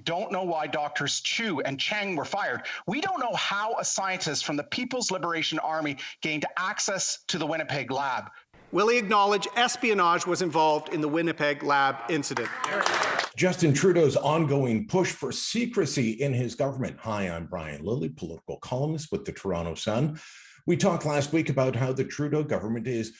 don't know why Doctors Chu and Cheng were fired. We don't know how a scientist from the People's Liberation Army gained access to the Winnipeg lab. Will he acknowledge espionage was involved in the Winnipeg lab incident? Justin Trudeau's ongoing push for secrecy in his government. Hi, I'm Brian Lilley, political columnist with the Toronto Sun. We talked last week about how the Trudeau government is,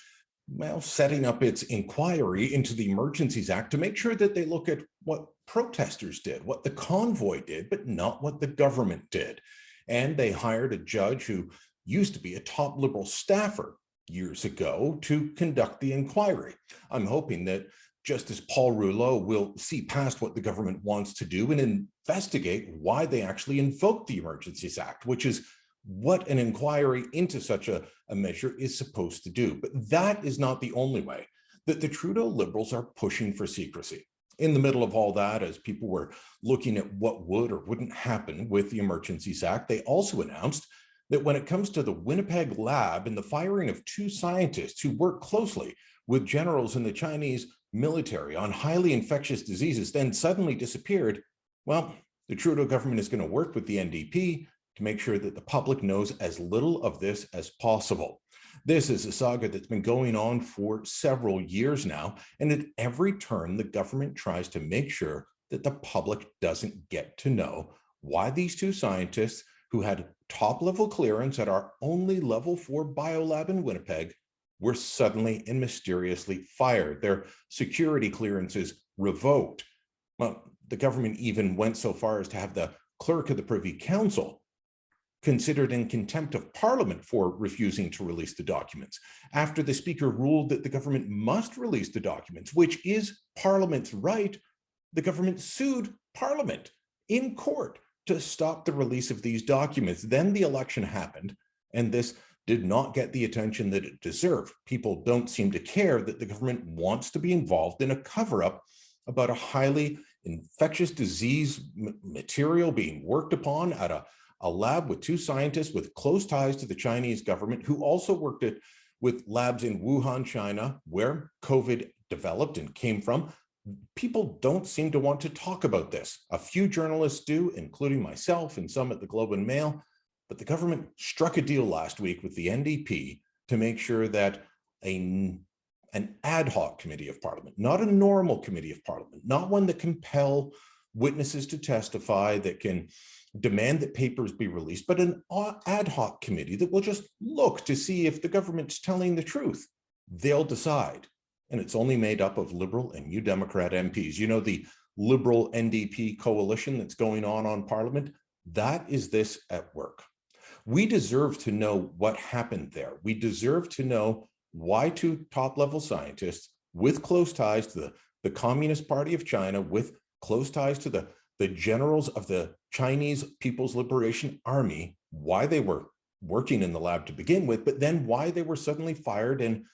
well, setting up its inquiry into the Emergencies Act to make sure that they look at what protesters did, what the convoy did, but not what the government did. And they hired a judge who used to be a top Liberal staffer years ago to conduct the inquiry. I'm hoping that Justice Paul Rouleau will see past what the government wants to do and investigate why they actually invoked the Emergencies Act, which is what an inquiry into such a measure is supposed to do. But that is not the only way that the Trudeau Liberals are pushing for secrecy. In the middle of all that, as people were looking at what would or wouldn't happen with the Emergencies Act, they also announced that when it comes to the Winnipeg lab and the firing of two scientists who worked closely with generals in the Chinese military on highly infectious diseases, then suddenly disappeared, well, the Trudeau government is going to work with the NDP to make sure that the public knows as little of this as possible. This is a saga that's been going on for several years now, and at every turn, the government tries to make sure that the public doesn't get to know why these two scientists who had top-level clearance at our only level 4 biolab in Winnipeg were suddenly and mysteriously fired, their security clearances revoked. Well, the government even went so far as to have the clerk of the Privy Council considered in contempt of Parliament for refusing to release the documents, after the Speaker ruled that the government must release the documents, which is Parliament's right. The government sued Parliament in court to stop the release of these documents. Then the election happened, and this did not get the attention that it deserved. People don't seem to care that the government wants to be involved in a cover-up about a highly infectious disease material being worked upon at a lab with two scientists with close ties to the Chinese government who also worked with labs in Wuhan, China, where COVID developed and came from. People don't seem to want to talk about this. A few journalists do, including myself and some at the Globe and Mail, but the government struck a deal last week with the NDP to make sure that an ad hoc committee of Parliament, not a normal committee of Parliament, not one that compel witnesses to testify, that can demand that papers be released, but an ad hoc committee that will just look to see if the government's telling the truth. They'll decide. And it's only made up of Liberal and New Democrat MPs. You know, the Liberal NDP coalition that's going on Parliament, that is this at work. We deserve to know what happened there. We deserve to know why two top-level scientists with close ties to the Communist Party of China, with close ties to the generals of the Chinese People's Liberation Army, why they were working in the lab to begin with, but then why they were suddenly fired and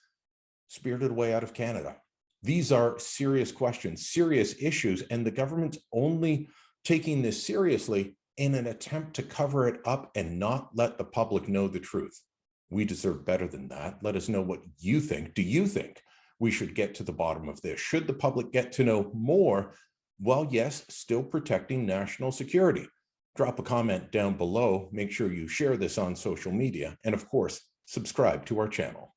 spirited away out of Canada. These are serious questions, serious issues, and the government's only taking this seriously in an attempt to cover it up and not let the public know the truth. We deserve better than that. Let us know what you think. Do you think we should get to the bottom of this? Should the public get to know more? Well, yes, still protecting national security. Drop a comment down below. Make sure you share this on social media. And of course, subscribe to our channel.